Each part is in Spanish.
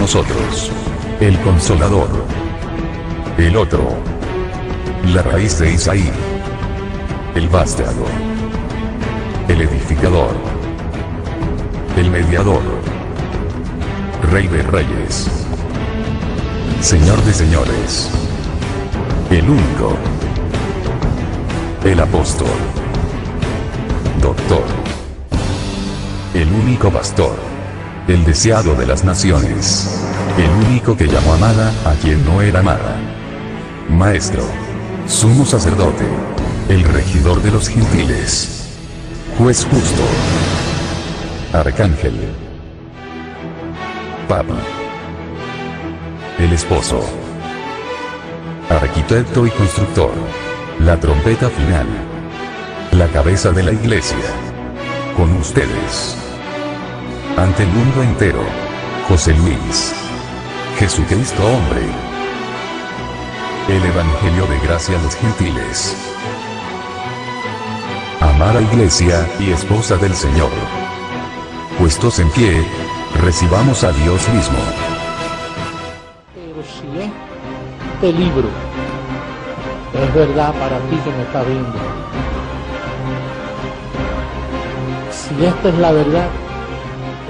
nosotros. El Consolador. El otro. La raíz de Isaí. El vástago. El edificador. El mediador. Rey de reyes. Señor de señores. El único. El apóstol. Doctor. El único pastor. El deseado de las naciones. El único que llamó amada a quien no era amada. Maestro. Sumo sacerdote. El regidor de los gentiles. Juez justo. Arcángel. Papa. El esposo. Arquitecto y constructor. La trompeta final. La cabeza de la iglesia. Con ustedes. Ante el mundo entero. José Luis. Jesucristo hombre. El Evangelio de gracia a los gentiles. Amada iglesia y esposa del Señor. Puestos en pie, recibamos a Dios mismo. Pero si este libro es verdad para ti que me estás viendo, si esta es la verdad,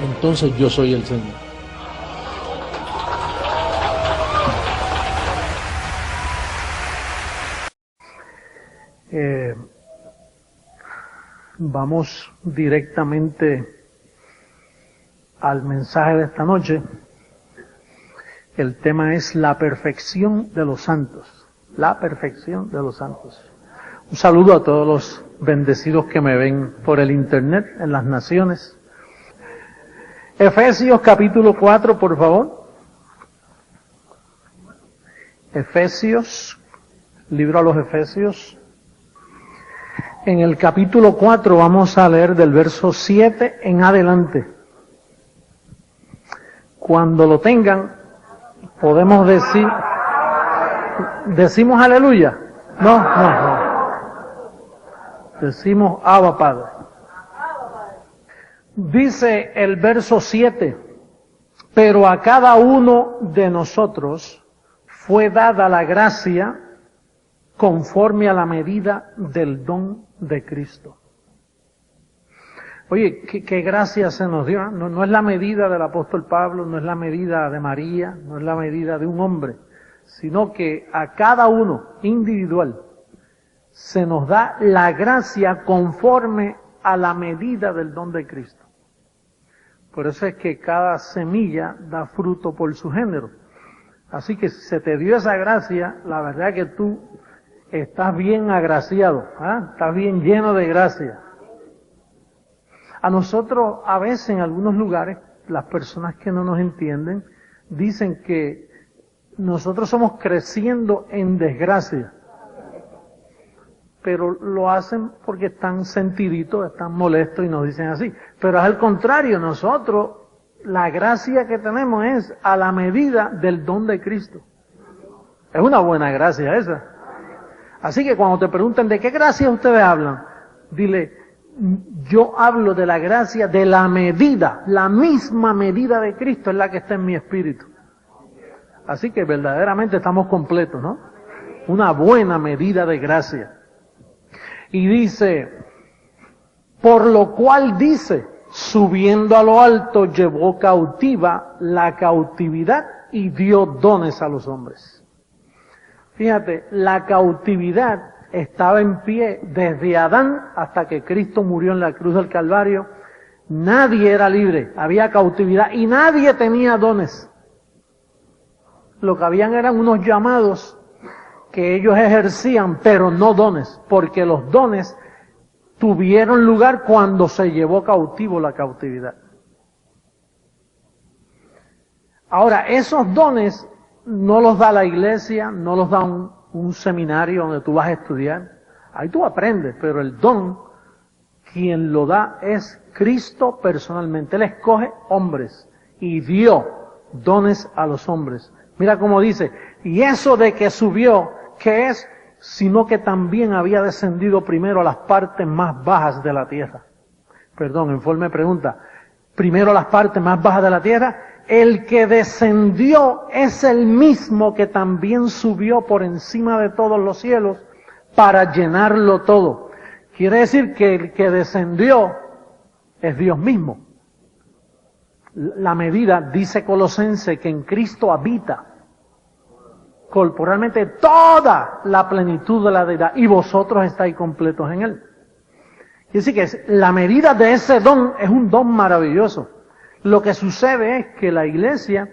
entonces yo soy el Señor. Vamos directamente al mensaje de esta noche. El tema es la perfección de los santos. La perfección de los santos. Un saludo a todos los bendecidos que me ven por el internet en las naciones. Efesios capítulo 4, por favor. Efesios, libro a los Efesios. En el capítulo 4 vamos a leer del verso 7 en adelante. Cuando lo tengan, podemos decimos aleluya. No. Decimos Abba Padre. Dice el verso 7, pero a cada uno de nosotros fue dada la gracia conforme a la medida del don de Cristo. Oye, qué gracia se nos dio. No es la medida del apóstol Pablo, no es la medida de María, no es la medida de un hombre, sino que a cada uno individual se nos da la gracia conforme a la medida del don de Cristo. Por eso es que cada semilla da fruto por su género. Así que si se te dio esa gracia, la verdad que tú estás bien agraciado, estás bien lleno de gracia. A nosotros, a veces en algunos lugares, las personas que no nos entienden, dicen que nosotros somos creciendo en desgracia. Pero lo hacen porque están sentiditos, están molestos y nos dicen así. Pero es al contrario, nosotros, la gracia que tenemos es a la medida del don de Cristo. Es una buena gracia esa. Así que cuando te pregunten de qué gracia ustedes hablan, dile, yo hablo de la gracia de la medida, la misma medida de Cristo es la que está en mi espíritu. Así que verdaderamente estamos completos, ¿no? Una buena medida de gracia. Y dice, por lo cual dice, subiendo a lo alto llevó cautiva la cautividad y dio dones a los hombres. Fíjate, la cautividad estaba en pie desde Adán hasta que Cristo murió en la cruz del Calvario. Nadie era libre, había cautividad y nadie tenía dones. Lo que habían eran unos llamados que ellos ejercían, pero no dones, porque los dones tuvieron lugar cuando se llevó cautivo la cautividad. Ahora, esos dones no los da la iglesia, no los da un seminario donde tú vas a estudiar. Ahí tú aprendes, pero el don, quien lo da es Cristo personalmente. Él escoge hombres y dio dones a los hombres. Mira cómo dice, y eso de que subió, ¿qué es? Sino que también había descendido primero a las partes más bajas de la tierra. Perdón, en forma de pregunta. Primero a las partes más bajas de la tierra el que descendió es el mismo que también subió por encima de todos los cielos para llenarlo todo. Quiere decir que el que descendió es Dios mismo. La medida, dice Colosense, que en Cristo habita corporalmente toda la plenitud de la deidad y vosotros estáis completos en Él. Quiere decir que la medida de ese don es un don maravilloso. Lo que sucede es que la iglesia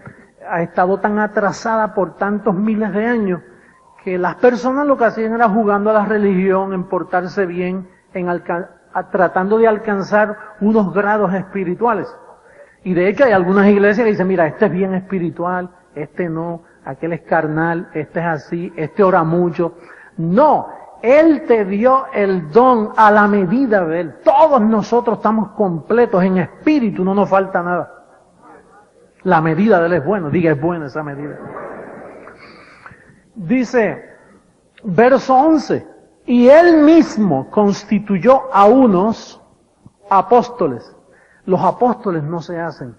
ha estado tan atrasada por tantos miles de años que las personas lo que hacían era jugando a la religión, en portarse bien, tratando de alcanzar unos grados espirituales. Y de hecho hay algunas iglesias que dicen, mira, este es bien espiritual, este no, aquel es carnal, este es así, este ora mucho. No, Él te dio el don a la medida de Él. Todos nosotros estamos completos en espíritu, no nos falta nada. La medida de Él es buena, diga, es buena esa medida. Dice, verso 11, y Él mismo constituyó a unos apóstoles. Los apóstoles no se hacen.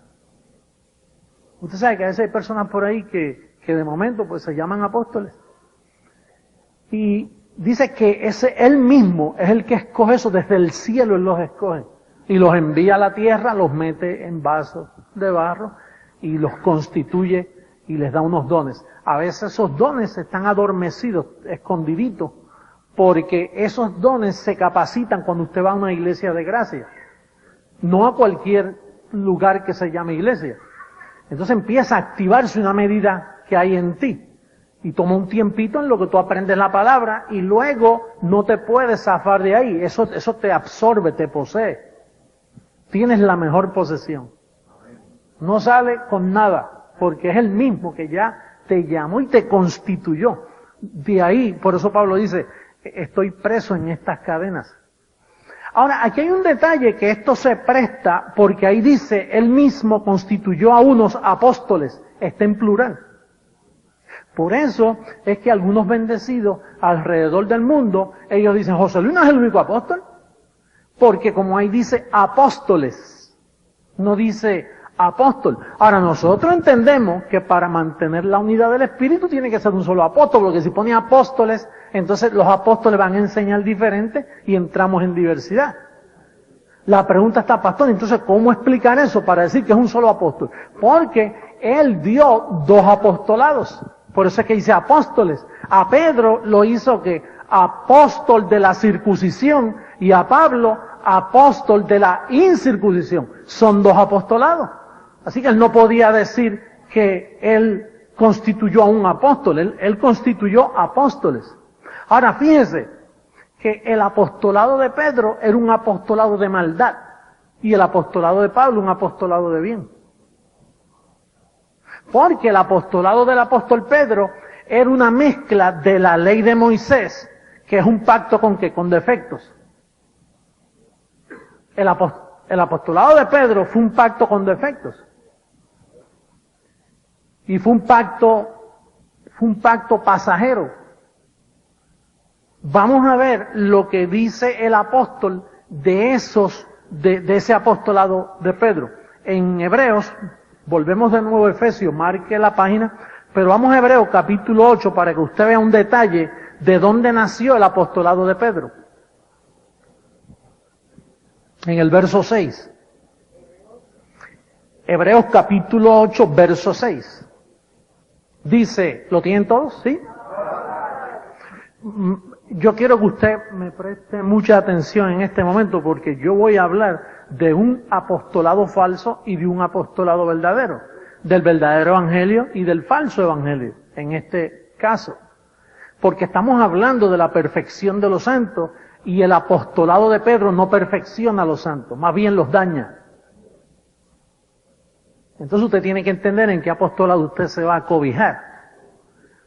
Usted sabe que a veces hay personas por ahí que de momento pues se llaman apóstoles. Y dice que Él mismo es el que escoge eso, desde el cielo Él los escoge. Y los envía a la tierra, los mete en vasos de barro y los constituye y les da unos dones. A veces esos dones están adormecidos, escondiditos, porque esos dones se capacitan cuando usted va a una iglesia de gracia. No a cualquier lugar que se llame iglesia. Entonces empieza a activarse una medida que hay en ti. Y toma un tiempito en lo que tú aprendes la palabra y luego no te puedes zafar de ahí. Eso te absorbe, te posee. Tienes la mejor posesión. No sale con nada, porque es el mismo que ya te llamó y te constituyó. De ahí, por eso Pablo dice, estoy preso en estas cadenas. Ahora, aquí hay un detalle que esto se presta, porque ahí dice, Él mismo constituyó a unos apóstoles. Está en plural. Por eso es que algunos bendecidos alrededor del mundo, ellos dicen, José Luis no es el único apóstol. Porque como ahí dice apóstoles, no dice apóstol. Ahora nosotros entendemos que para mantener la unidad del Espíritu tiene que ser un solo apóstol, porque si pone apóstoles, entonces los apóstoles van a enseñar diferente y entramos en diversidad. La pregunta está, pastor, entonces ¿cómo explicar eso para decir que es un solo apóstol? Porque Él dio dos apostolados. Por eso es que dice apóstoles. A Pedro lo hizo que apóstol de la circuncisión y a Pablo apóstol de la incircuncisión. Son dos apostolados. Así que Él no podía decir que Él constituyó a un apóstol. Él constituyó apóstoles. Ahora fíjese que el apostolado de Pedro era un apostolado de maldad y el apostolado de Pablo un apostolado de bien. Porque el apostolado del apóstol Pedro era una mezcla de la ley de Moisés, que es un pacto con ¿qué? Con defectos. El apostolado de Pedro fue un pacto con defectos. Y fue un pacto pasajero. Vamos a ver lo que dice el apóstol de ese apostolado de Pedro. En Hebreos, volvemos de nuevo a Efesios, marque la página, pero vamos a Hebreos capítulo 8 para que usted vea un detalle de dónde nació el apostolado de Pedro. En el verso 6. Hebreos capítulo 8, verso 6. Dice, ¿lo tienen todos? ¿Sí? Yo quiero que usted me preste mucha atención en este momento porque yo voy a hablar de un apostolado falso y de un apostolado verdadero. Del verdadero evangelio y del falso evangelio, en este caso. Porque estamos hablando de la perfección de los santos y el apostolado de Pedro no perfecciona a los santos, más bien los daña. Entonces usted tiene que entender en qué apostolado usted se va a cobijar.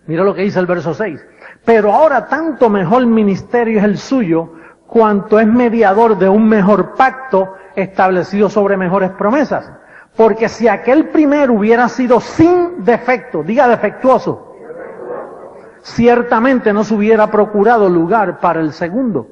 Mira lo que dice el verso 6. Pero ahora tanto mejor ministerio es el suyo, cuanto es mediador de un mejor pacto establecido sobre mejores promesas. Porque si aquel primero hubiera sido sin defecto, diga defectuoso, ciertamente no se hubiera procurado lugar para el segundo.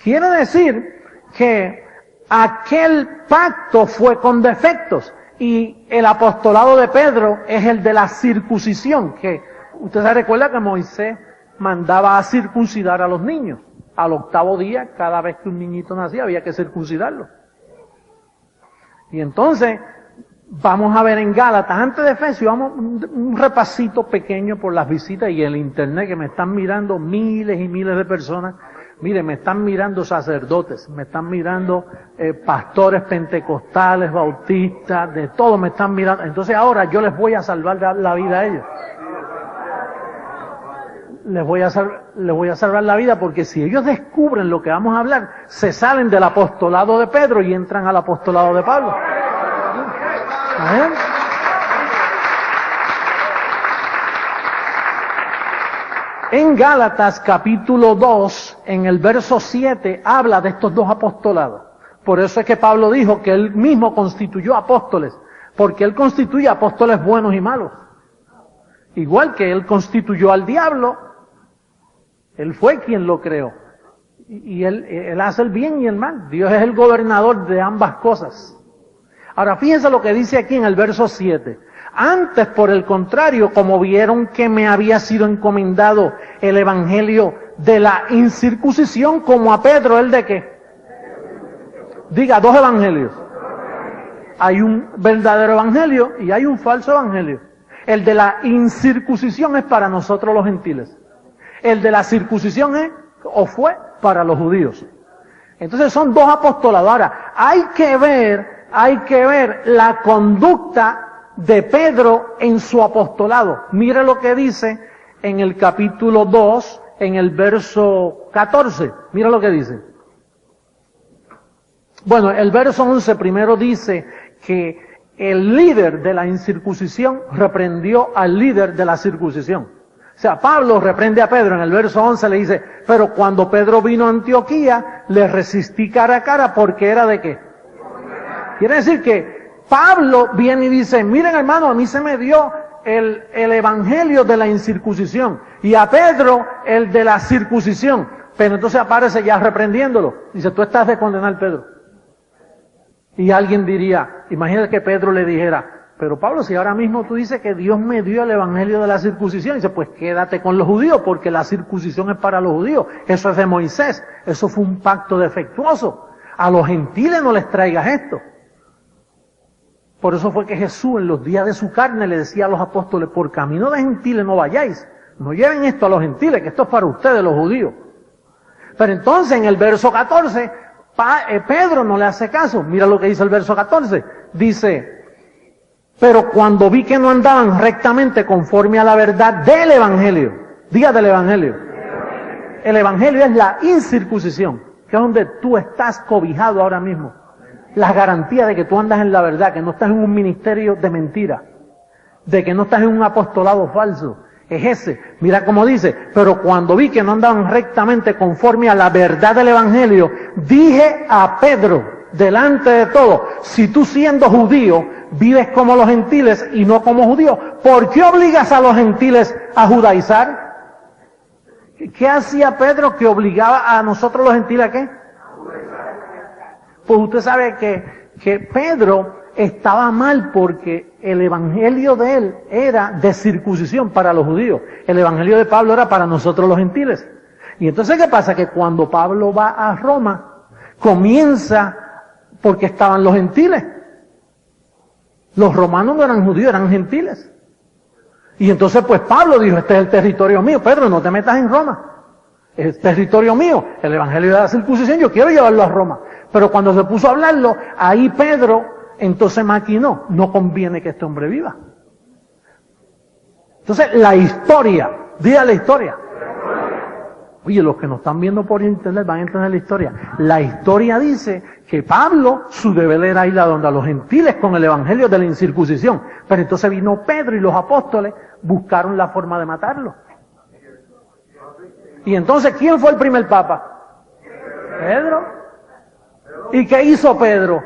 Quiere decir que aquel pacto fue con defectos. Y el apostolado de Pedro es el de la circuncisión, que usted se recuerda que Moisés mandaba a circuncidar a los niños. Al 8º día, cada vez que un niñito nacía, había que circuncidarlo. Y entonces, vamos a ver en Gálatas, antes de Efesios, vamos un repasito pequeño por las visitas y el internet, que me están mirando miles y miles de personas. Mire, me están mirando sacerdotes, me están mirando pastores pentecostales, bautistas, de todo me están mirando. Entonces ahora yo les voy a salvar la vida a ellos. Les voy a salvar la vida, porque si ellos descubren lo que vamos a hablar, se salen del apostolado de Pedro y entran al apostolado de Pablo. ¿Eh? En Gálatas capítulo 2, en el verso 7, habla de estos dos apostolados. Por eso es que Pablo dijo que él mismo constituyó apóstoles, porque él constituye apóstoles buenos y malos. Igual que él constituyó al diablo, él fue quien lo creó. Y él hace el bien y el mal. Dios es el gobernador de ambas cosas. Ahora fíjense lo que dice aquí en el verso 7. Antes, por el contrario, como vieron que me había sido encomendado el evangelio de la incircuncisión, como a Pedro, ¿el de qué? Diga, 2 evangelios. Hay un verdadero evangelio y hay un falso evangelio. El de la incircuncisión es para nosotros los gentiles. El de la circuncisión es, o fue, para los judíos. Entonces son 2 apostolados. Ahora, hay que ver la conducta de Pedro en su apostolado. Mire lo que dice en el capítulo 2, en el verso 14. Mira lo que dice. Bueno, el verso 11 primero dice que el líder de la incircuncisión reprendió al líder de la circuncisión. O sea, Pablo reprende a Pedro. En el verso 11 le dice, pero cuando Pedro vino a Antioquía, le resistí cara a cara porque era de qué. Quiere decir que Pablo viene y dice, miren hermano, a mí se me dio el evangelio de la incircuncisión y a Pedro el de la circuncisión. Pero entonces aparece ya reprendiéndolo. Dice, tú estás de condenar, Pedro. Y alguien diría, imagínate que Pedro le dijera, pero Pablo, si ahora mismo tú dices que Dios me dio el evangelio de la circuncisión, dice, pues quédate con los judíos, porque la circuncisión es para los judíos. Eso es de Moisés. Eso fue un pacto defectuoso. A los gentiles no les traigas esto. Por eso fue que Jesús en los días de su carne le decía a los apóstoles, por camino de gentiles no vayáis, no lleven esto a los gentiles, que esto es para ustedes los judíos. Pero entonces en el verso 14, Pedro no le hace caso. Mira lo que dice el verso 14. Dice, pero cuando vi que no andaban rectamente conforme a la verdad del evangelio, diga del evangelio. El evangelio es la incircuncisión, que es donde tú estás cobijado ahora mismo. La garantía de que tú andas en la verdad, que no estás en un ministerio de mentira, de que no estás en un apostolado falso. Es ese. Mira cómo dice, pero cuando vi que no andaban rectamente conforme a la verdad del evangelio, dije a Pedro, delante de todo, si tú siendo judío, vives como los gentiles y no como judíos, ¿por qué obligas a los gentiles a judaizar? ¿Qué hacía Pedro que obligaba a nosotros los gentiles a qué? Pues usted sabe que Pedro estaba mal porque el evangelio de él era de circuncisión para los judíos. El evangelio de Pablo era para nosotros los gentiles. Y entonces, ¿qué pasa? Que cuando Pablo va a Roma, comienza porque estaban los gentiles. Los romanos no eran judíos, eran gentiles. Y entonces, pues Pablo dijo, este es el territorio mío. Pedro, no te metas en Roma. Es territorio mío. El evangelio de la circuncisión, yo quiero llevarlo a Roma. Pero cuando se puso a hablarlo, ahí Pedro entonces maquinó, no conviene que este hombre viva. Entonces la historia, diga la historia. Oye, los que nos están viendo por internet van a entender la historia. La historia dice que Pablo, su deber era ir a donde a los gentiles con el evangelio de la incircuncisión. Pero entonces vino Pedro y los apóstoles buscaron la forma de matarlo. Y entonces, ¿quién fue el primer papa? Pedro. ¿Y qué hizo Pedro?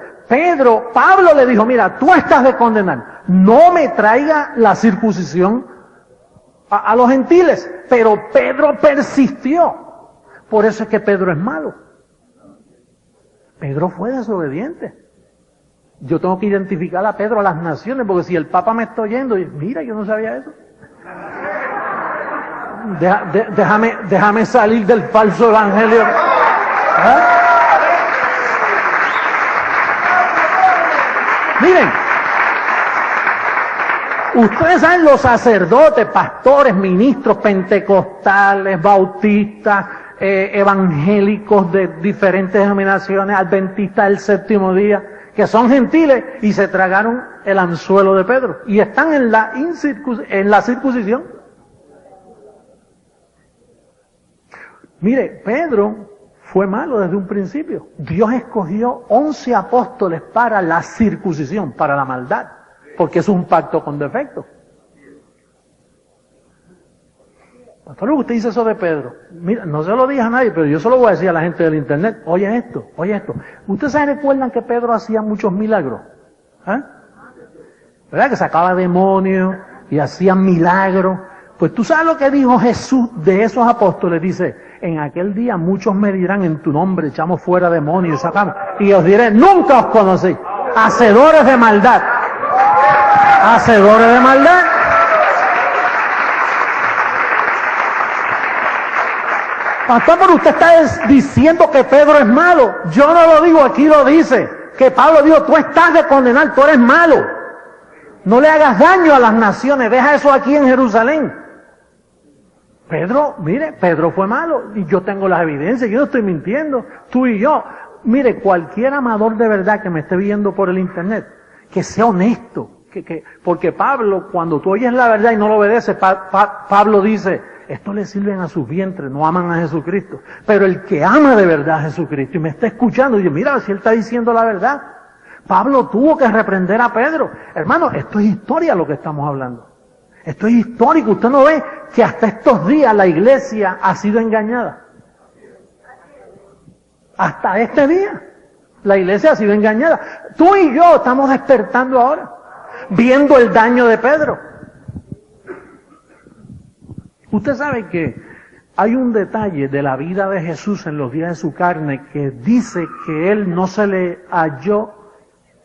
Pablo le dijo, mira, tú estás de condenar, no me traiga la circuncisión a los gentiles. Pero Pedro persistió. Por eso es que Pedro es malo. Pedro fue desobediente. Yo tengo que identificar a Pedro a las naciones, porque si el Papa me está oyendo, mira, yo no sabía eso. Déjame salir del falso evangelio. ¿Ah? Miren, ustedes saben, los sacerdotes, pastores, ministros pentecostales, bautistas, evangélicos de diferentes denominaciones, adventistas del séptimo día, que son gentiles y se tragaron el anzuelo de Pedro y están en la circuncisión. Mire, Pedro fue malo desde un principio. Dios escogió 11 apóstoles para la circuncisión, para la maldad, porque es un pacto con defecto. Pastor, usted dice eso de Pedro. Mira, no se lo dije a nadie, pero yo se lo voy a decir a la gente del internet. Oye esto. ¿Ustedes se recuerdan que Pedro hacía muchos milagros? ¿Eh? ¿Verdad? Que sacaba demonios y hacía milagros. Pues tú sabes lo que dijo Jesús de esos apóstoles. Dice, en aquel día muchos me dirán en tu nombre, echamos fuera demonios, sacamos. Y os diré, nunca os conocí. Hacedores de maldad. Hacedores de maldad. Pastor, pero usted está diciendo que Pedro es malo. Yo no lo digo, aquí lo dice. Que Pablo dijo, tú estás de condenar, tú eres malo. No le hagas daño a las naciones, deja eso aquí en Jerusalén. Pedro, mire, Pedro fue malo. Y yo tengo las evidencias, yo no estoy mintiendo. Tú y yo. Mire, cualquier amador de verdad que me esté viendo por el internet, que sea honesto. Porque Pablo, cuando tú oyes la verdad y no lo obedeces, Pablo dice, esto le sirven a sus vientres, no aman a Jesucristo. Pero el que ama de verdad a Jesucristo y me está escuchando, dice, mira, si él está diciendo la verdad. Pablo tuvo que reprender a Pedro. Hermano, esto es historia lo que estamos hablando. Esto es histórico. Usted no ve que hasta estos días la iglesia ha sido engañada. Hasta este día la iglesia ha sido engañada. Tú y yo estamos despertando ahora, viendo el daño de Pedro. Usted sabe que hay un detalle de la vida de Jesús en los días de su carne que dice que él no se le halló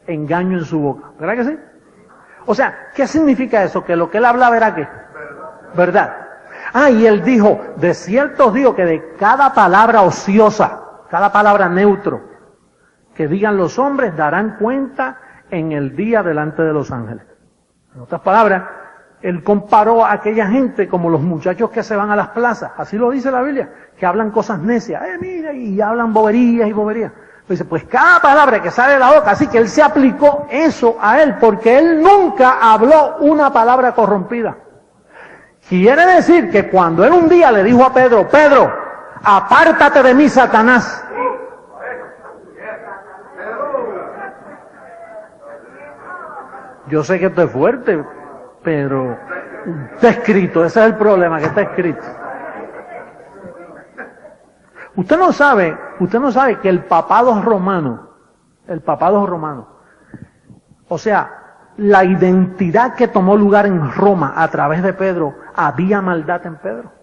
engaño en su boca. ¿Verdad que sí? O sea, ¿qué significa eso? Que lo que él hablaba era ¿qué? Verdad. Y él dijo, de cierto os digo que de cada palabra ociosa, cada palabra neutro, que digan los hombres, darán cuenta en el día delante de los ángeles. En otras palabras, él comparó a aquella gente como los muchachos que se van a las plazas, así lo dice la Biblia, que hablan cosas necias, mira, y hablan boberías y boberías. Dice, pues cada palabra que sale de la boca, así que él se aplicó eso a él, porque él nunca habló una palabra corrompida. Quiere decir que cuando él un día le dijo a Pedro, Pedro, apártate de mí, Satanás. Yo sé que esto es fuerte, pero está escrito, ese es el problema, que está escrito. Usted no sabe que el papado romano, o sea, la identidad que tomó lugar en Roma a través de Pedro, había maldad en Pedro.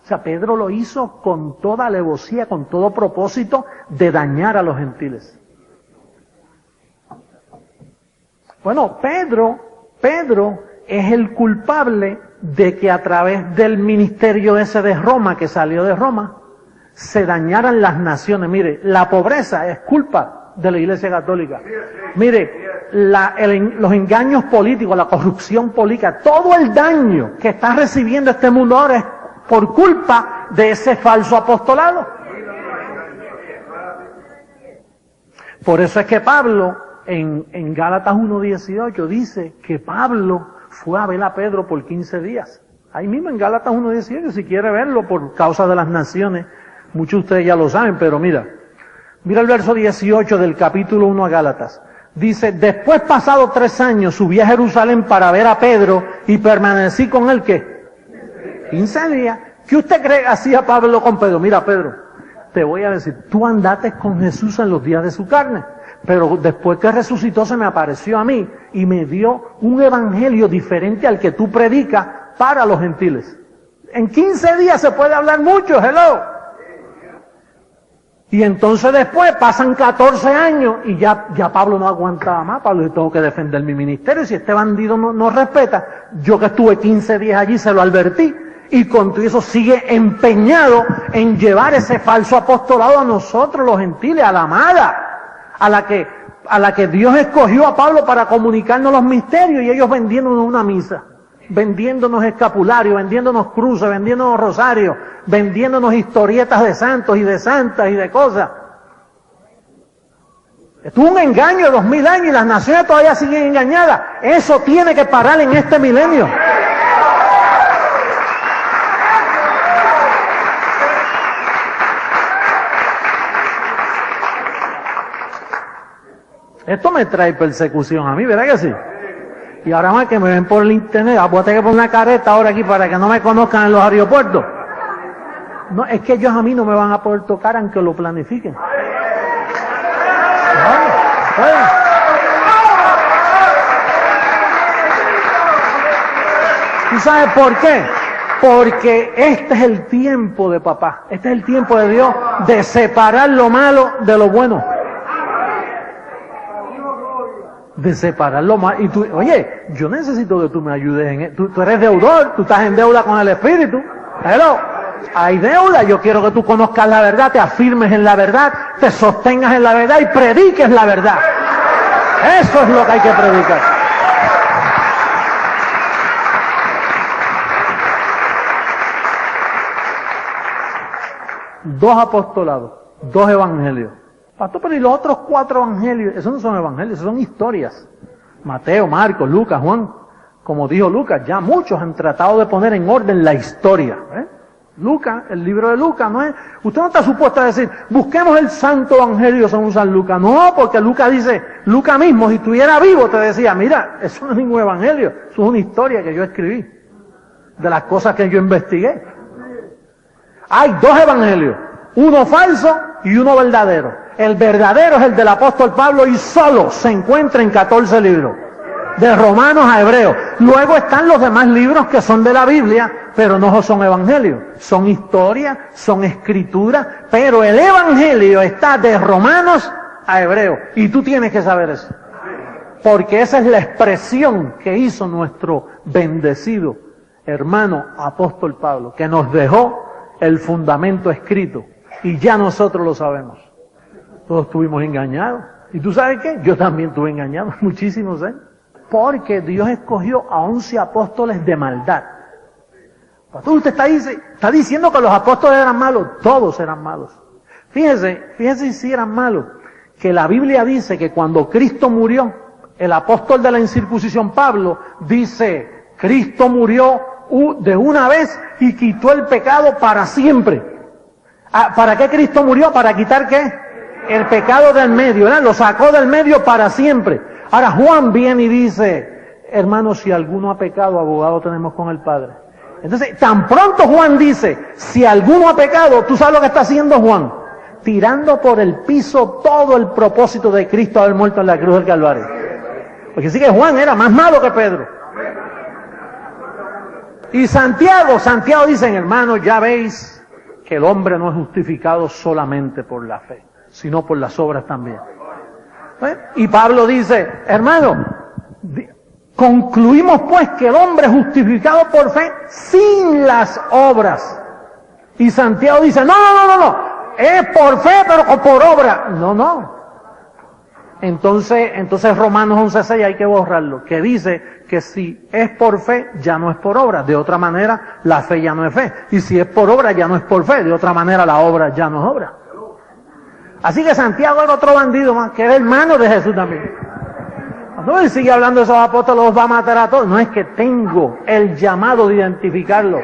O sea, Pedro lo hizo con toda alevosía, con todo propósito de dañar a los gentiles. Bueno, Pedro es el culpable de que a través del ministerio ese de Roma, que salió de Roma, se dañaran las naciones. Mire, la pobreza es culpa de la Iglesia Católica. Mire, los engaños políticos, la corrupción política, todo el daño que está recibiendo este mundo ahora es por culpa de ese falso apostolado. Por eso es que Pablo, en Gálatas 1:18, dice que Pablo fue a ver a Pedro por 15 días. Ahí mismo en Gálatas 1:18, si quiere verlo, por causa de las naciones. Muchos de ustedes ya lo saben, pero mira el verso 18 del capítulo 1 a Gálatas. Dice, después pasado 3 años subí a Jerusalén para ver a Pedro y permanecí con él, ¿qué? 15 días. ¿Qué usted cree que hacía Pablo con Pedro? Mira, Pedro, te voy a decir, tú andaste con Jesús en los días de su carne, pero después que resucitó se me apareció a mí y me dio un evangelio diferente al que tú predicas para los gentiles. En 15 días se puede hablar mucho, hello. Y entonces después pasan 14 años y ya Pablo no aguantaba más. Pablo, yo tengo que defender mi ministerio. Si este bandido no respeta, yo que estuve 15 días allí se lo advertí. Y con todo eso sigue empeñado en llevar ese falso apostolado a nosotros, los gentiles, a la amada, a la que Dios escogió a Pablo para comunicarnos los misterios, y ellos vendiéndonos una misa, vendiéndonos escapularios, vendiéndonos cruces, vendiéndonos rosarios, vendiéndonos historietas de santos y de santas y de cosas. Esto es un engaño de 2000 años y las naciones todavía siguen engañadas. Eso tiene que parar en este milenio. Esto me trae persecución a mí, ¿verdad que sí? Y ahora más que me ven por el internet, voy a tener que poner una careta ahora aquí para que no me conozcan en los aeropuertos. No, es que ellos a mí no me van a poder tocar aunque lo planifiquen. ¿Tú sabes por qué? Porque este es el tiempo de papá, este es el tiempo de Dios de separar lo malo de lo bueno. De separar lo malo. Y tú, oye, yo necesito que tú me ayudes en tú eres deudor, tú estás en deuda con el Espíritu. Pero hay deuda, yo quiero que tú conozcas la verdad, te afirmes en la verdad, te sostengas en la verdad y prediques la verdad. Eso es lo que hay que predicar. Dos apostolados, dos evangelios. Pastor, pero y los otros 4 evangelios, esos no son evangelios, esos son historias. Mateo, Marcos, Lucas, Juan. Como dijo Lucas, ya muchos han tratado de poner en orden la historia. Lucas, el libro de Lucas, no es. Usted no está supuesto a decir, busquemos el santo evangelio según San Lucas. No, porque Lucas dice, Lucas mismo, si estuviera vivo, te decía, mira, eso no es ningún evangelio, eso es una historia que yo escribí, de las cosas que yo investigué. Hay 2 evangelios, uno falso y uno verdadero. El verdadero es el del apóstol Pablo y solo se encuentra en 14 libros, de Romanos a Hebreos. Luego están los demás libros que son de la Biblia, pero no son evangelios, son historias, son escrituras, pero el evangelio está de Romanos a Hebreos, y tú tienes que saber eso, porque esa es la expresión que hizo nuestro bendecido hermano apóstol Pablo, que nos dejó el fundamento escrito, y ya nosotros lo sabemos. Todos estuvimos engañados. ¿Y tú sabes qué? Yo también estuve engañado muchísimos años. Porque Dios escogió a 11 apóstoles de maldad. Pastor, usted está diciendo que los apóstoles eran malos. Todos eran malos. Fíjese si eran malos. Que la Biblia dice que cuando Cristo murió, el apóstol de la incircuncisión Pablo dice, Cristo murió de una vez y quitó el pecado para siempre. ¿Para qué Cristo murió? ¿Para quitar qué? El pecado del medio, ¿verdad? Lo sacó del medio para siempre. Ahora Juan viene y dice, hermanos, si alguno ha pecado, abogado tenemos con el Padre. Entonces, tan pronto Juan dice, si alguno ha pecado, ¿tú sabes lo que está haciendo Juan? Tirando por el piso todo el propósito de Cristo haber muerto en la cruz del Calvario. Porque sí que Juan era más malo que Pedro. Y Santiago dice, hermanos, ya veis que el hombre no es justificado solamente por la fe, sino por las obras también. Y Pablo dice, hermano, concluimos pues que el hombre es justificado por fe sin las obras. Y Santiago dice, no, es por fe pero por obra. No. Entonces Romanos 11:6 hay que borrarlo, que dice que si es por fe ya no es por obra. De otra manera la fe ya no es fe. Y si es por obra ya no es por fe. De otra manera la obra ya no es obra. Así que Santiago era otro bandido más, que era hermano de Jesús también. Cuando él sigue hablando de esos apóstoles, los va a matar a todos. No, es que tengo el llamado de identificarlo.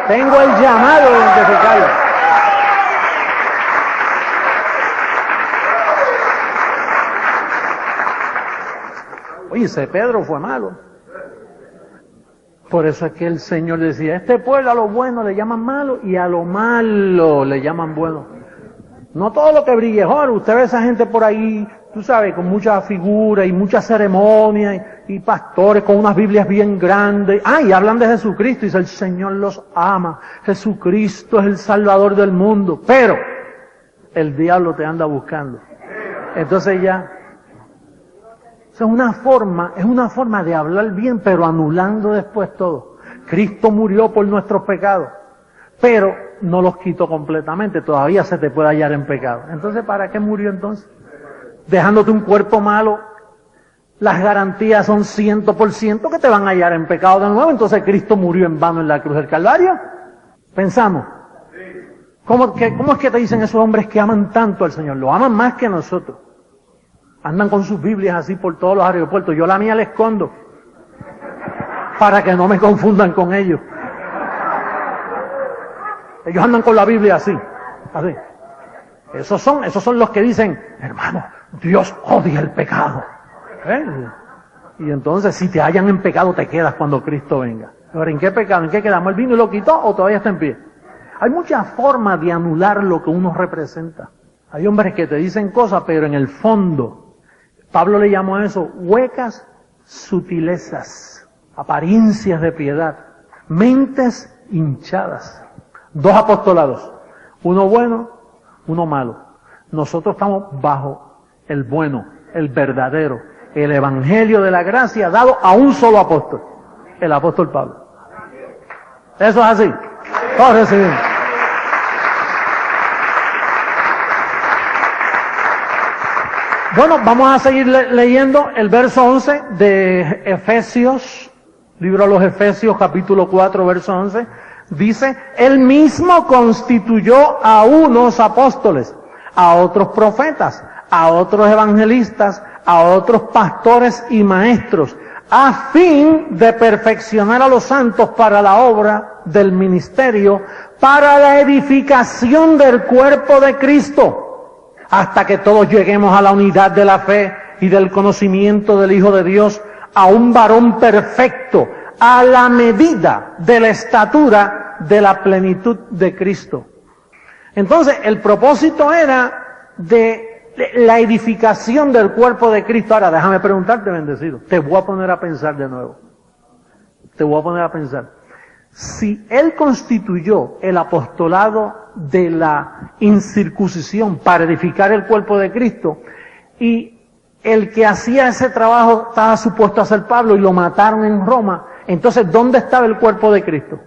Tengo el llamado de identificarlo. Oye, ese Pedro fue malo. Por eso es que el Señor decía, este pueblo a lo bueno le llaman malo y a lo malo le llaman bueno. No todo lo que brille es oro. Usted ve a esa gente por ahí, tú sabes, con muchas figuras y muchas ceremonias y pastores con unas Biblias bien grandes. Y hablan de Jesucristo y dice, el Señor los ama. Jesucristo es el Salvador del mundo. Pero el diablo te anda buscando. Entonces ya, eso es una forma de hablar bien, pero anulando después todo. Cristo murió por nuestros pecados, pero no los quitó completamente, todavía se te puede hallar en pecado. Entonces, ¿para qué murió entonces? Dejándote un cuerpo malo, las garantías son 100% que te van a hallar en pecado de nuevo, entonces Cristo murió en vano en la cruz del Calvario. Pensamos. ¿Cómo es que te dicen esos hombres que aman tanto al Señor? Lo aman más que nosotros. Andan con sus Biblias así por todos los aeropuertos. Yo la mía la escondo para que no me confundan con ellos. Ellos andan con la Biblia así. Esos son los que dicen, hermano, Dios odia el pecado. Y entonces si te hallan en pecado te quedas cuando Cristo venga. Ahora, ¿en qué pecado? ¿En qué quedamos? ¿El vino y lo quitó o todavía está en pie? Hay muchas formas de anular lo que uno representa. Hay hombres que te dicen cosas, pero en el fondo, Pablo le llamó a eso huecas sutilezas, apariencias de piedad, mentes hinchadas. 2 apostolados, uno bueno, uno malo. Nosotros estamos bajo el bueno, el verdadero, el evangelio de la gracia dado a un solo apóstol, el apóstol Pablo. Eso es así. Todos recibimos. Bueno, vamos a seguir leyendo el verso 11 de Efesios, libro de los Efesios, capítulo 4, verso 11. Dice, Él mismo constituyó a unos apóstoles, a otros profetas, a otros evangelistas, a otros pastores y maestros, a fin de perfeccionar a los santos para la obra del ministerio, para la edificación del cuerpo de Cristo, hasta que todos lleguemos a la unidad de la fe y del conocimiento del Hijo de Dios, a un varón perfecto, a la medida de la estatura de la plenitud de Cristo. Entonces, el propósito era de la edificación del cuerpo de Cristo. Ahora, déjame preguntarte, bendecido. Te voy a poner a pensar de nuevo. Te voy a poner a pensar. Si Él constituyó el apostolado de la incircuncisión para edificar el cuerpo de Cristo, y el que hacía ese trabajo estaba supuesto a ser Pablo y lo mataron en Roma, entonces, ¿dónde estaba el cuerpo de Cristo?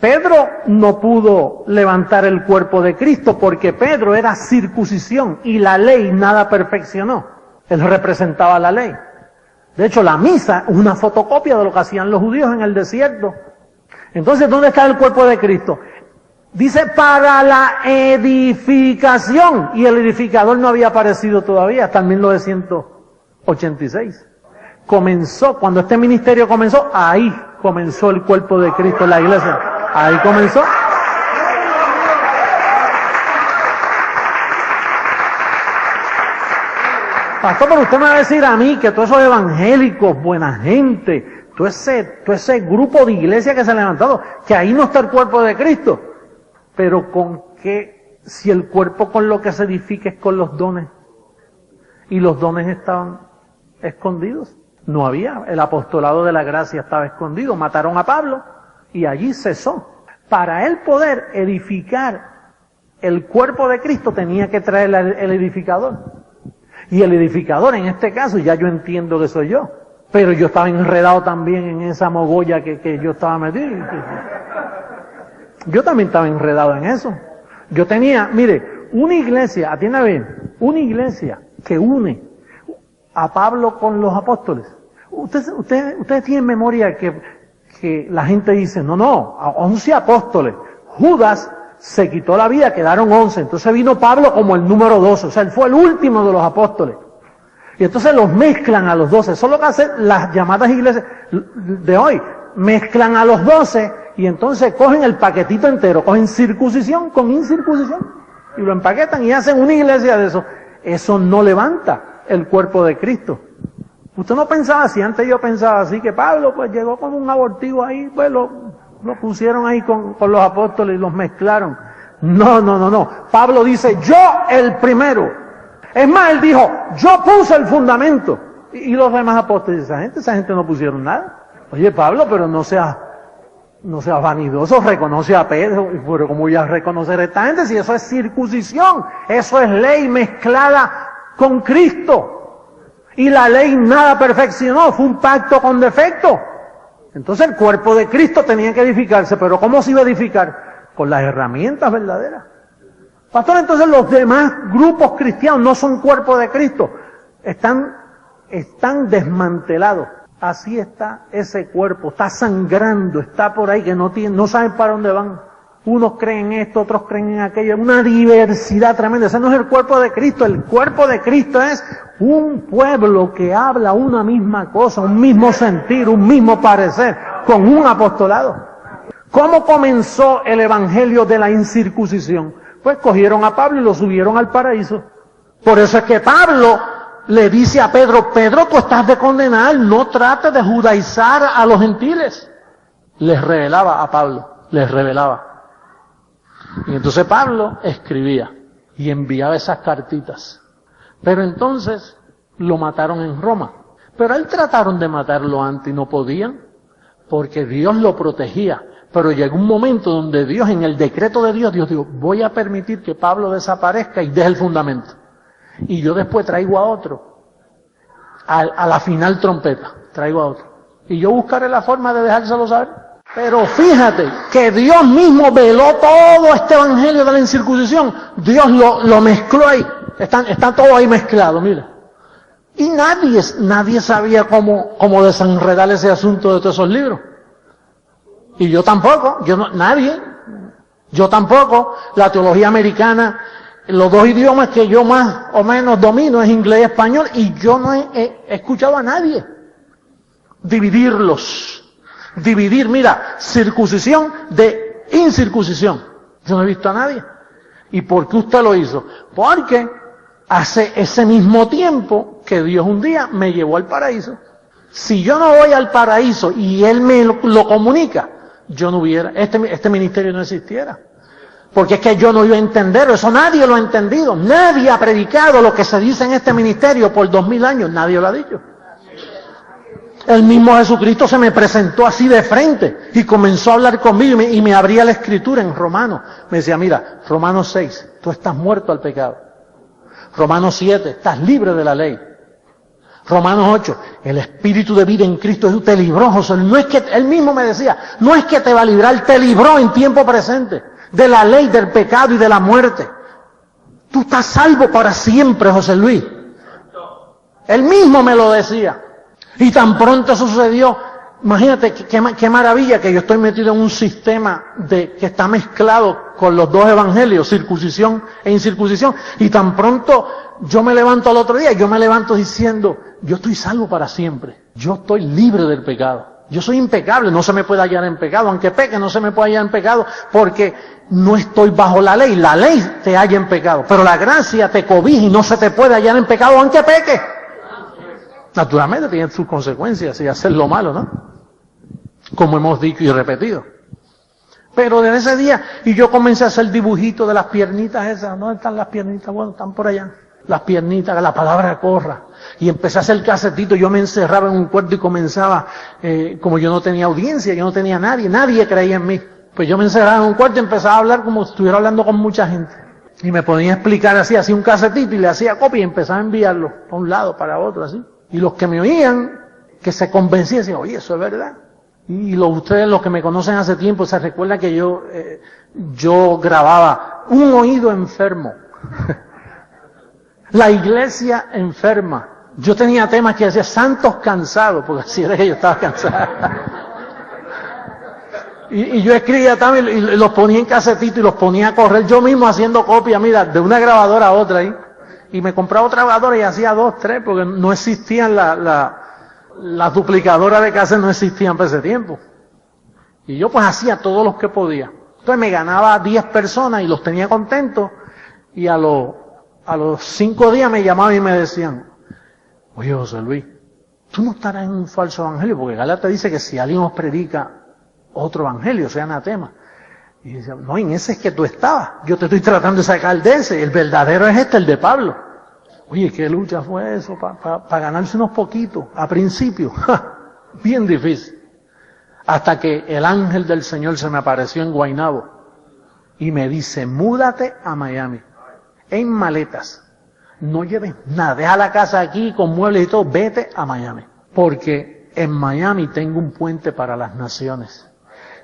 Pedro no pudo levantar el cuerpo de Cristo porque Pedro era circuncisión y la ley nada perfeccionó. Él representaba la ley. De hecho, la misa es una fotocopia de lo que hacían los judíos en el desierto. Entonces, ¿dónde está el cuerpo de Cristo? Dice, para la edificación. Y el edificador no había aparecido todavía hasta el 1986. Comenzó, cuando este ministerio comenzó, ahí comenzó el cuerpo de Cristo en la iglesia. Ahí comenzó. Pastor, pero usted me va a decir a mí que todos esos evangélicos, buena gente, todo ese grupo de iglesia que se ha levantado, que ahí no está el cuerpo de Cristo. Pero ¿con qué? Si el cuerpo con lo que se edifica es con los dones, y los dones estaban escondidos. No había, el apostolado de la gracia estaba escondido, mataron a Pablo y allí cesó. Para él poder edificar el cuerpo de Cristo tenía que traer el edificador. Y el edificador en este caso, ya yo entiendo que soy yo, pero yo estaba enredado también en esa mogolla que yo estaba metido. Yo también estaba enredado en eso. Yo tenía, mire, una iglesia, atienda bien, una iglesia que une a Pablo con los apóstoles. Ustedes tienen memoria que la gente dice, no, 11 apóstoles. Judas se quitó la vida, quedaron 11. Entonces vino Pablo como el número 12. O sea, él fue el último de los apóstoles. Y entonces los mezclan a los 12. Eso es lo que hacen las llamadas iglesias de hoy. Mezclan a los 12 y entonces cogen el paquetito entero. Cogen circuncisión con incircuncisión y lo empaquetan y hacen una iglesia de eso. Eso no levanta el cuerpo de Cristo. Usted no pensaba así, antes yo pensaba así, que Pablo pues llegó como un abortivo ahí, pues lo pusieron ahí con los apóstoles y los mezclaron. No. Pablo dice, yo el primero. Es más, él dijo, yo puse el fundamento. Y los demás apóstoles, esa gente no pusieron nada. Oye Pablo, pero no seas No seas vanidoso, reconoce a Pedro. Pero ¿cómo voy a reconocer a esta gente si eso es circuncisión? Eso es ley mezclada con Cristo. Y la ley nada perfeccionó, fue un pacto con defecto. Entonces el cuerpo de Cristo tenía que edificarse, pero ¿cómo se iba a edificar? Con las herramientas verdaderas. Pastor, entonces los demás grupos cristianos no son cuerpo de Cristo. Están desmantelados. Así está ese cuerpo, está sangrando, está por ahí que no saben para dónde van. Unos creen en esto, otros creen en aquello, una diversidad tremenda. Ese no es el cuerpo de Cristo. El cuerpo de Cristo es un pueblo que habla una misma cosa, un mismo sentir, un mismo parecer, con un apostolado. ¿Cómo comenzó el evangelio de la incircuncisión? Pues cogieron a Pablo y lo subieron al paraíso. Por eso es que Pablo le dice a Pedro, Pedro, tú estás de condenar, no trates de judaizar a los gentiles. Les revelaba a Pablo, les revelaba. Y entonces Pablo escribía y enviaba esas cartitas. Pero entonces lo mataron en Roma. Pero a él trataron de matarlo antes y no podían, porque Dios lo protegía. Pero llegó un momento donde Dios, en el decreto de Dios, Dios dijo, voy a permitir que Pablo desaparezca y deje el fundamento. Y yo después traigo a otro. A la final trompeta, traigo a otro. Y yo buscaré la forma de dejárselo saber. Pero fíjate que Dios mismo veló todo este evangelio de la incircuncisión. Dios lo mezcló ahí. Está todo ahí mezclado, mira. Y nadie sabía cómo desenredar ese asunto de todos esos libros. Y yo tampoco, nadie. Yo tampoco. La teología americana, los dos idiomas que yo más o menos domino es inglés y español, y yo no he escuchado a nadie dividir, mira, circuncisión de incircuncisión. Yo no he visto a nadie. ¿Y por qué usted lo hizo? Porque hace ese mismo tiempo que Dios un día me llevó al paraíso. Si yo no voy al paraíso y Él me lo comunica, yo no hubiera, este ministerio no existiera. Porque es que yo no iba a entender, eso nadie lo ha entendido. Nadie ha predicado lo que se dice en este ministerio por 2000 años, nadie lo ha dicho. El mismo Jesucristo se me presentó así de frente y comenzó a hablar conmigo y me abría la escritura en Romanos. Me decía, mira, Romanos 6, tú estás muerto al pecado. Romanos 7, estás libre de la ley. Romanos 8, el espíritu de vida en Cristo Jesús te libró, José. No es que, él mismo me decía, no es que te va a librar, te libró en tiempo presente de la ley, del pecado y de la muerte. Tú estás salvo para siempre, José Luis. Él mismo me lo decía. Y tan pronto sucedió, imagínate qué maravilla que yo estoy metido en un sistema que está mezclado con los dos evangelios, circuncisión e incircuncisión. Y tan pronto yo me levanto al otro día, yo me levanto diciendo, yo estoy salvo para siempre. Yo estoy libre del pecado. Yo soy impecable, no se me puede hallar en pecado. Aunque peque, no se me puede hallar en pecado porque no estoy bajo la ley. La ley te halla en pecado, pero la gracia te cobija y no se te puede hallar en pecado aunque peque. Naturalmente tiene sus consecuencias y hacer lo malo, ¿no? Como hemos dicho y repetido. Pero desde ese día, y yo comencé a hacer dibujitos de las piernitas esas. ¿Dónde están las piernitas? Bueno, están por allá. Las piernitas, que la palabra corra. Y empecé a hacer casetitos, yo me encerraba en un cuarto y comenzaba, como yo no tenía audiencia, yo no tenía nadie creía en mí. Pues yo me encerraba en un cuarto y empezaba a hablar como si estuviera hablando con mucha gente. Y me ponía a explicar así, hacía un casetito y le hacía copia y empezaba a enviarlo para un lado, para otro, así. Y los que me oían, que se convencían, decían, oye, eso es verdad. Y ustedes, los que me conocen hace tiempo, se recuerdan que yo grababa un oído enfermo. La iglesia enferma. Yo tenía temas que decía santos cansados, porque así era que yo estaba cansado. Y yo escribía también y los ponía en casetito y los ponía a correr yo mismo haciendo copia, mira, de una grabadora a otra ahí. Y me compraba otra grabadora y hacía 2, 3, porque no existían las duplicadoras de cassette, no existían para ese tiempo. Y yo pues hacía todos los que podía. Entonces me ganaba 10 personas y los tenía contentos. Y a los 5 días me llamaban y me decían, oye José Luis, tú no estarás en un falso evangelio, porque Gálatas dice que si alguien os predica otro evangelio, sea anatema. Y decía, no, en ese es que tú estabas. Yo te estoy tratando de sacar de ese. El verdadero es el de Pablo. Oye, ¿qué lucha fue eso para ganarse unos poquitos? A principio, bien difícil. Hasta que el ángel del Señor se me apareció en Guaynabo y me dice, múdate a Miami, en maletas. No lleves nada, deja la casa aquí con muebles y todo, vete a Miami. Porque en Miami tengo un puente para las naciones.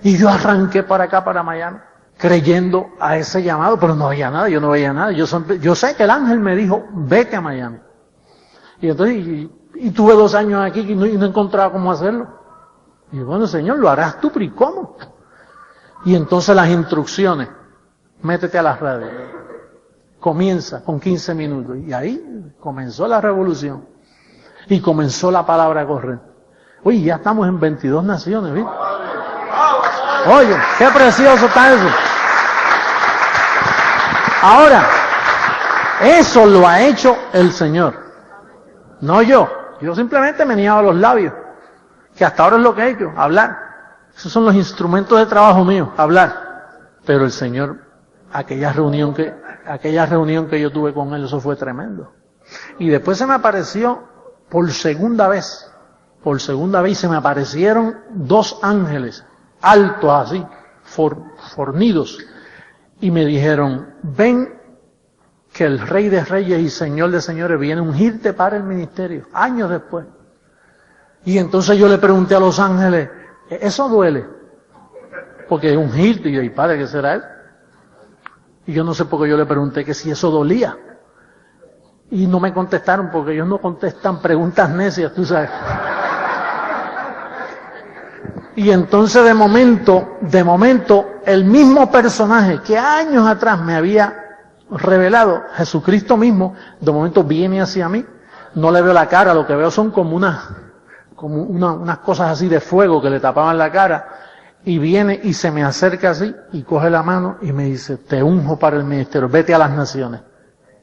Y yo arranqué para acá, para Miami, creyendo a ese llamado, pero no había nada, yo no veía nada. Yo sé que el ángel me dijo, vete a Miami. Y entonces, y tuve 2 años aquí y no encontraba cómo hacerlo. Y bueno, Señor, lo harás tú, pero ¿y cómo? Y entonces las instrucciones, métete a las redes, comienza con 15 minutos. Y ahí comenzó la revolución. Y comenzó la palabra a correr. Oye, ya estamos en 22 naciones, ¿viste? Oye, qué precioso está eso. Ahora, eso lo ha hecho el Señor. No yo. Yo simplemente me niaba los labios. Que hasta ahora es lo que he hecho, hablar. Esos son los instrumentos de trabajo mío, hablar. Pero el Señor, aquella reunión que yo tuve con Él, eso fue tremendo. Y después se me apareció por segunda vez se me aparecieron 2 ángeles, altos así, fornidos. Y me dijeron, ven que el Rey de Reyes y Señor de Señores viene a ungirte para el ministerio, años después. Y entonces yo le pregunté a los ángeles, ¿eso duele? Porque ungirte, y yo, ¿y padre, qué será él? Y yo no sé por qué yo le pregunté que si eso dolía. Y no me contestaron, porque ellos no contestan preguntas necias, tú sabes. Y entonces de momento, el mismo personaje que años atrás me había revelado, Jesucristo mismo, de momento viene hacia mí. No le veo la cara, lo que veo son como unas cosas así de fuego que le tapaban la cara, y viene y se me acerca así, y coge la mano y me dice, te unjo para el ministerio, vete a las naciones.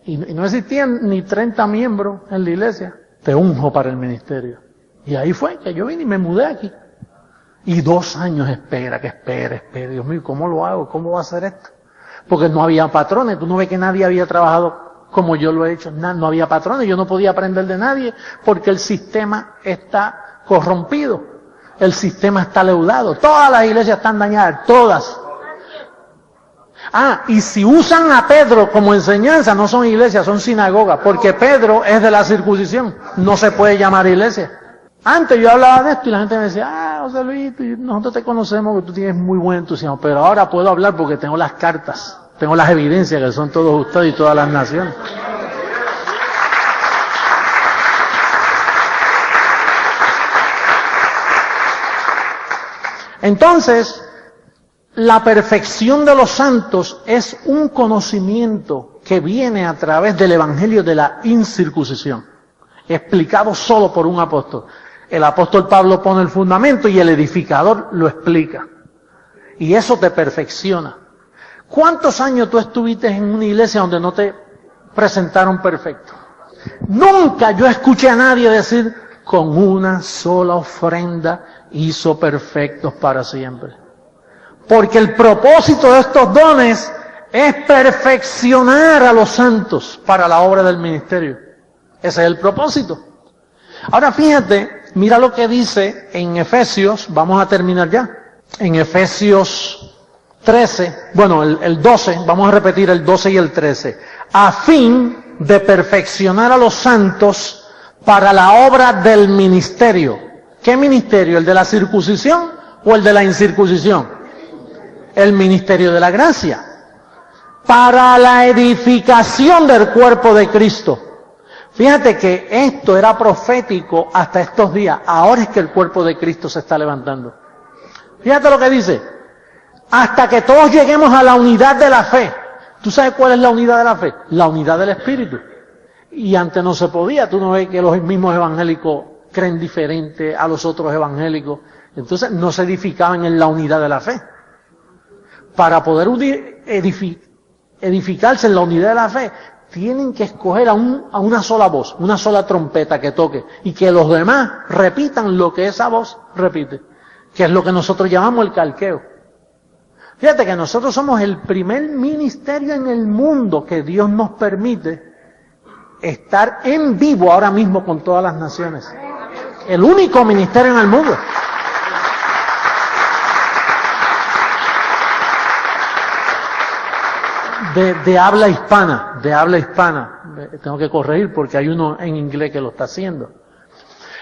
Y no existían ni 30 miembros en la iglesia, te unjo para el ministerio. Y ahí fue que yo vine y me mudé aquí. Y 2 años espera, Dios mío, ¿cómo lo hago? ¿Cómo va a hacer esto? Porque no había patrones, tú no ves que nadie había trabajado como yo lo he hecho, no había patrones, yo no podía aprender de nadie, porque el sistema está corrompido, el sistema está leudado, todas las iglesias están dañadas, todas. Y si usan a Pedro como enseñanza, no son iglesias, son sinagogas, porque Pedro es de la circuncisión, no se puede llamar iglesia. Antes yo hablaba de esto y la gente me decía, José Luis, nosotros te conocemos, que tú tienes muy buen entusiasmo, pero ahora puedo hablar porque tengo las cartas, tengo las evidencias que son todos ustedes y todas las naciones. Entonces, la perfección de los santos es un conocimiento que viene a través del evangelio de la incircuncisión, explicado solo por un apóstol. El apóstol Pablo pone el fundamento y el edificador lo explica. Y eso te perfecciona. ¿Cuántos años tú estuviste en una iglesia donde no te presentaron perfecto? Nunca yo escuché a nadie decir, con una sola ofrenda hizo perfectos para siempre. Porque el propósito de estos dones es perfeccionar a los santos para la obra del ministerio. Ese es el propósito. Ahora fíjate, mira lo que dice en Efesios, vamos a terminar ya. En Efesios 13, bueno, el 12, vamos a repetir el 12 y el 13. A fin de perfeccionar a los santos para la obra del ministerio. ¿Qué ministerio? ¿El de la circuncisión o el de la incircuncisión? El ministerio de la gracia. Para la edificación del cuerpo de Cristo. Fíjate que esto era profético hasta estos días. Ahora es que el cuerpo de Cristo se está levantando. Fíjate lo que dice. Hasta que todos lleguemos a la unidad de la fe. ¿Tú sabes cuál es la unidad de la fe? La unidad del Espíritu. Y antes no se podía. Tú no ves que los mismos evangélicos creen diferente a los otros evangélicos. Entonces no se edificaban en la unidad de la fe. Para poder edificarse en la unidad de la fe, tienen que escoger a una sola voz, una sola trompeta que toque, y que los demás repitan lo que esa voz repite, que es lo que nosotros llamamos el calqueo. Fíjate que nosotros somos el primer ministerio en el mundo que Dios nos permite estar en vivo ahora mismo con todas las naciones. El único ministerio en el mundo. de habla hispana, tengo que corregir porque hay uno en inglés que lo está haciendo.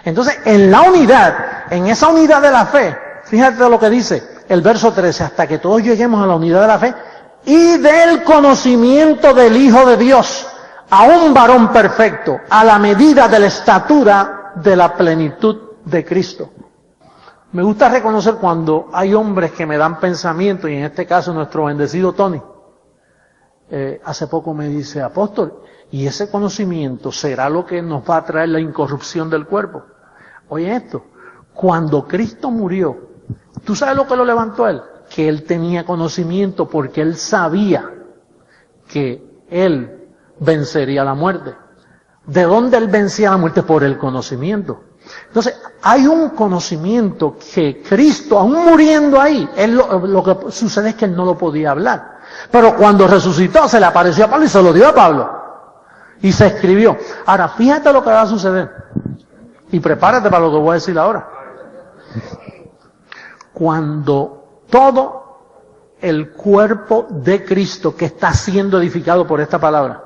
Entonces, en esa unidad de la fe, fíjate lo que dice el verso 13, hasta que todos lleguemos a la unidad de la fe y del conocimiento del Hijo de Dios, a un varón perfecto, a la medida de la estatura de la plenitud de Cristo. Me gusta reconocer cuando hay hombres que me dan pensamiento, y en este caso nuestro bendecido Tony, hace poco me dice, apóstol, ¿y ese conocimiento será lo que nos va a traer la incorrupción del cuerpo? Oye esto, cuando Cristo murió, ¿tú sabes lo que lo levantó a él? Que él tenía conocimiento porque él sabía que él vencería la muerte. ¿De dónde él vencía la muerte? Por el conocimiento. Entonces, hay un conocimiento que Cristo, aún muriendo ahí, lo que sucede es que él no lo podía hablar. Pero cuando resucitó, se le apareció a Pablo y se lo dio a Pablo. Y se escribió. Ahora, fíjate lo que va a suceder. Y prepárate para lo que voy a decir ahora. Cuando todo el cuerpo de Cristo que está siendo edificado por esta palabra,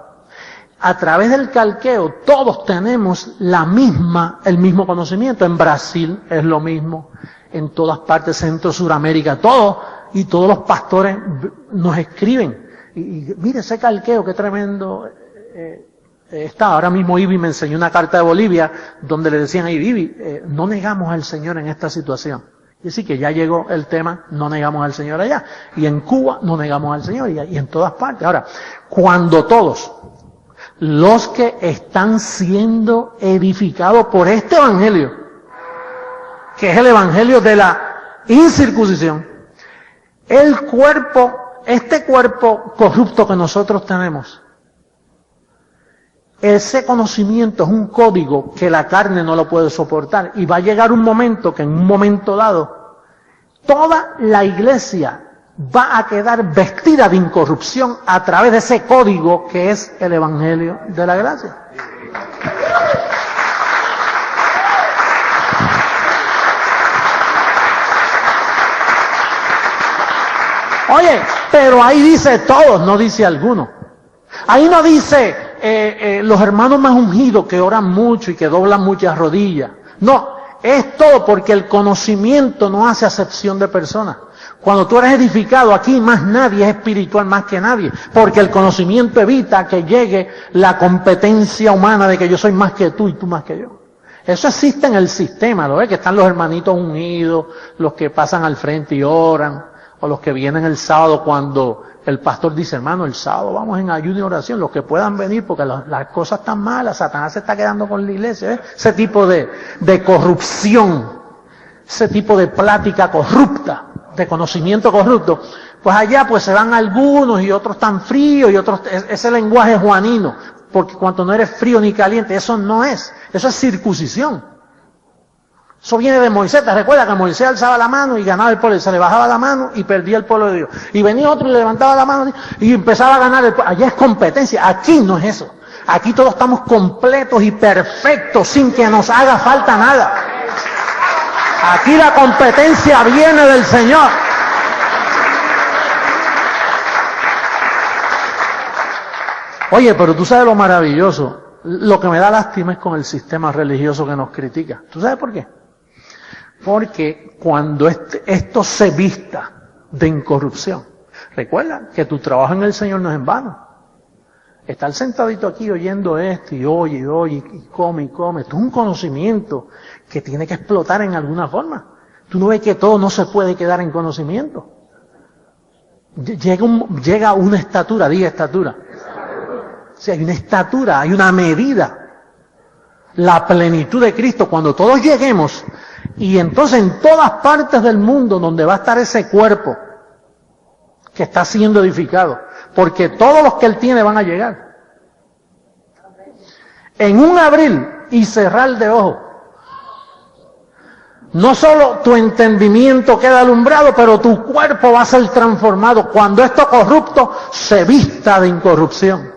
a través del calqueo, todos tenemos el mismo conocimiento. En Brasil es lo mismo, en todas partes, Centro, Suramérica, todo, y todos los pastores nos escriben. Y mire ese calqueo, qué tremendo está. Ahora mismo Ibi me enseñó una carta de Bolivia, donde le decían a Ibi, no negamos al Señor en esta situación. Y así que ya llegó el tema, no negamos al Señor allá. Y en Cuba no negamos al Señor, y en todas partes. Ahora, cuando todos los que están siendo edificados por este evangelio, que es el evangelio de la incircuncisión, este cuerpo corrupto que nosotros tenemos, ese conocimiento es un código que la carne no lo puede soportar, y va a llegar un momento que en un momento dado toda la iglesia va a quedar vestida de incorrupción a través de ese código que es el evangelio de la gracia. Oye, pero ahí dice todos, no dice alguno. Ahí no dice los hermanos más ungidos que oran mucho y que doblan muchas rodillas. No, es todo, porque el conocimiento no hace acepción de personas. Cuando tú eres edificado, aquí más nadie es espiritual más que nadie, porque el conocimiento evita que llegue la competencia humana de que yo soy más que tú y tú más que yo. Eso existe en el sistema, ¿lo ves? Que están los hermanitos unidos, los que pasan al frente y oran, o los que vienen el sábado cuando el pastor dice, hermano, el sábado vamos en ayuno y oración, los que puedan venir porque las cosas están malas, Satanás se está quedando con la iglesia, ¿ves? Ese tipo de corrupción, ese tipo de plática corrupta, de conocimiento corrupto, pues allá pues se van algunos y otros tan fríos y otros, ese lenguaje juanino, porque cuando no eres frío ni caliente, eso no es, eso es circuncisión. Eso viene de Moisés. ¿Te recuerdas que Moisés alzaba la mano y ganaba el pueblo? Se le bajaba la mano y perdía el pueblo de Dios. Y venía otro y le levantaba la mano y empezaba a ganar el pueblo. Allá es competencia. Aquí no es eso. Aquí todos estamos completos y perfectos sin que nos haga falta nada. Aquí la competencia viene del Señor. Oye, pero tú sabes lo maravilloso. Lo que me da lástima es con el sistema religioso que nos critica. ¿Tú sabes por qué? Porque cuando esto se vista de incorrupción, recuerda que tu trabajo en el Señor no es en vano. Estar sentadito aquí oyendo esto y oye, y come. Esto es un conocimiento que tiene que explotar en alguna forma. Tú no ves que todo no se puede quedar en conocimiento. Llega una estatura, diga estatura. Si hay una estatura, hay una medida. La plenitud de Cristo, cuando todos lleguemos, y entonces en todas partes del mundo donde va a estar ese cuerpo que está siendo edificado, porque todos los que Él tiene van a llegar. En un abrir y cerrar de ojos, no solo tu entendimiento queda alumbrado, pero tu cuerpo va a ser transformado cuando esto corrupto se vista de incorrupción.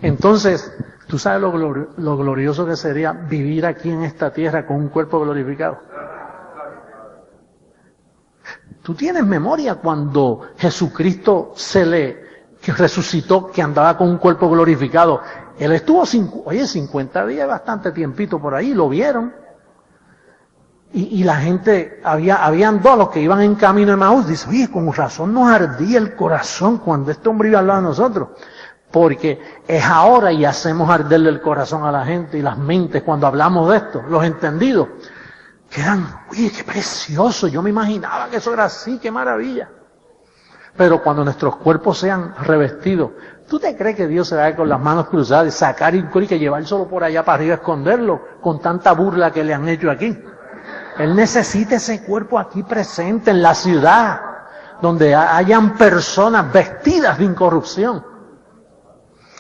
Entonces, ¿tú sabes lo glorioso que sería vivir aquí en esta tierra con un cuerpo glorificado? Tú tienes memoria cuando Jesucristo que resucitó, que andaba con un cuerpo glorificado. Él estuvo 50 días, bastante tiempito por ahí, lo vieron. Y la gente, habían dos los que iban en camino de Emaús, dice, oye, con razón nos ardía el corazón cuando este hombre iba al lado de nosotros. Porque es ahora y hacemos arderle el corazón a la gente y las mentes cuando hablamos de esto, los entendidos. Quedan, oye, qué precioso, yo me imaginaba que eso era así, qué maravilla. Pero cuando nuestros cuerpos sean revestidos, ¿tú te crees que Dios se va a ir con las manos cruzadas y sacar y que llevárselo por allá para arriba a esconderlo con tanta burla que le han hecho aquí? Él necesita ese cuerpo aquí presente en la ciudad, donde hayan personas vestidas de incorrupción.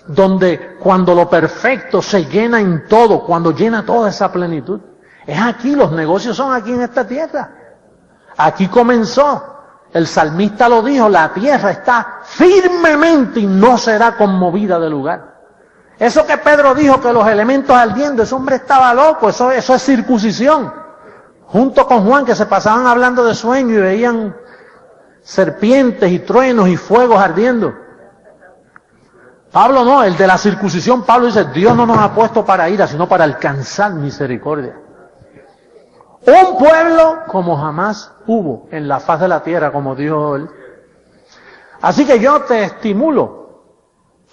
Donde cuando lo perfecto se llena en todo, cuando llena toda esa plenitud. Es aquí, los negocios son aquí en esta tierra. Aquí comenzó. El salmista lo dijo, la tierra está firmemente y no será conmovida de lugar. Eso que Pedro dijo, que los elementos ardiendo, ese hombre estaba loco, eso es circuncisión. Junto con Juan, que se pasaban hablando de sueño y veían serpientes y truenos y fuegos ardiendo. Pablo no, el de la circuncisión, Pablo dice, Dios no nos ha puesto para ira, sino para alcanzar misericordia. Un pueblo como jamás hubo en la faz de la tierra, como dijo él. Así que yo te estimulo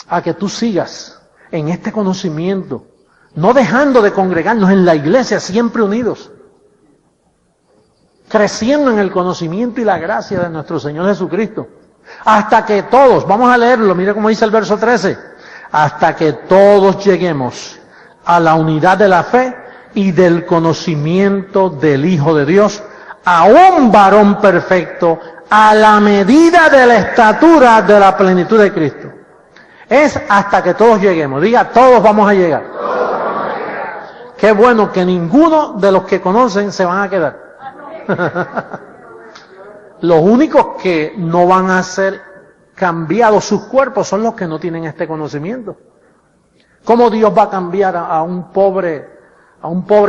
a que tú sigas en este conocimiento, no dejando de congregarnos en la iglesia, siempre unidos, creciendo en el conocimiento y la gracia de nuestro Señor Jesucristo, hasta que todos, vamos a leerlo, mira cómo dice el verso 13, hasta que todos lleguemos a la unidad de la fe y del conocimiento del Hijo de Dios, a un varón perfecto, a la medida de la estatura de la plenitud de Cristo. Es hasta que todos lleguemos. Diga, todos vamos a llegar. Qué bueno que ninguno de los que conocen se van a quedar. Los únicos que no van a ser cambiados sus cuerpos son los que no tienen este conocimiento. ¿Cómo Dios va a cambiar a un pobre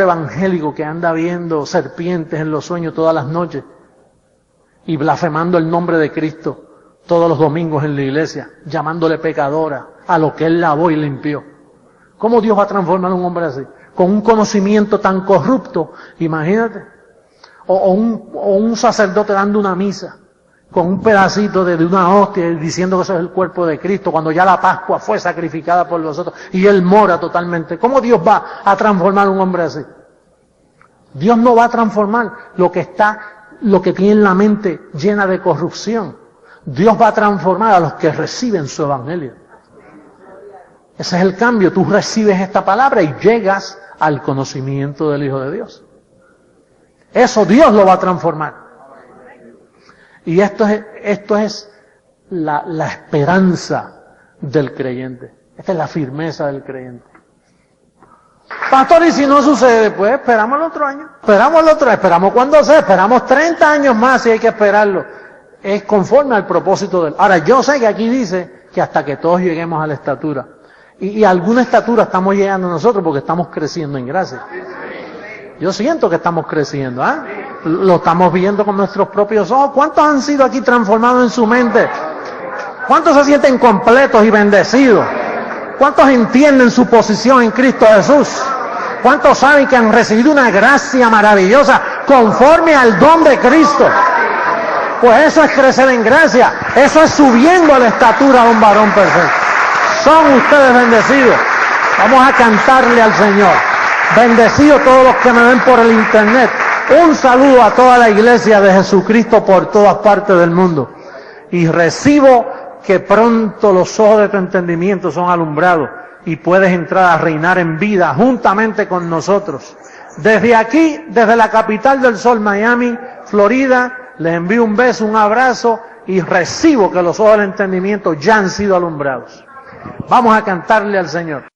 evangélico que anda viendo serpientes en los sueños todas las noches y blasfemando el nombre de Cristo todos los domingos en la iglesia, llamándole pecadora a lo que Él lavó y limpió? ¿Cómo Dios va a transformar a un hombre así? Con un conocimiento tan corrupto, imagínate. O un sacerdote dando una misa con un pedacito de una hostia diciendo que eso es el cuerpo de Cristo, cuando ya la Pascua fue sacrificada por nosotros y Él mora totalmente. ¿Cómo Dios va a transformar a un hombre así? Dios no va a transformar lo que tiene en la mente llena de corrupción. Dios va a transformar a los que reciben su evangelio. Ese es el cambio. Tú recibes esta palabra y llegas al conocimiento del Hijo de Dios. Eso Dios lo va a transformar. Y esto es la esperanza del creyente. Esta es la firmeza del creyente. Pastor, y si no sucede, pues esperamos el otro año. Esperamos cuando sea, esperamos 30 años más si hay que esperarlo. Es conforme al propósito de Él. Ahora, yo sé que aquí dice que hasta que todos lleguemos a la estatura. Y a alguna estatura estamos llegando nosotros porque estamos creciendo en gracia. Yo siento que estamos creciendo, Lo estamos viendo con nuestros propios ojos. ¿Cuántos han sido aquí transformados en su mente? ¿Cuántos se sienten completos y bendecidos? ¿Cuántos entienden su posición en Cristo Jesús? ¿Cuántos saben que han recibido una gracia maravillosa conforme al don de Cristo? Pues eso es crecer en gracia. Eso es subiendo a la estatura de un varón perfecto. Son ustedes bendecidos. Vamos a cantarle al Señor. Bendecidos todos los que me ven por el internet. Un saludo a toda la iglesia de Jesucristo por todas partes del mundo. Y recibo que pronto los ojos de tu entendimiento son alumbrados y puedes entrar a reinar en vida juntamente con nosotros. Desde aquí, desde la capital del sol, Miami, Florida, les envío un beso, un abrazo y recibo que los ojos del entendimiento ya han sido alumbrados. Vamos a cantarle al Señor.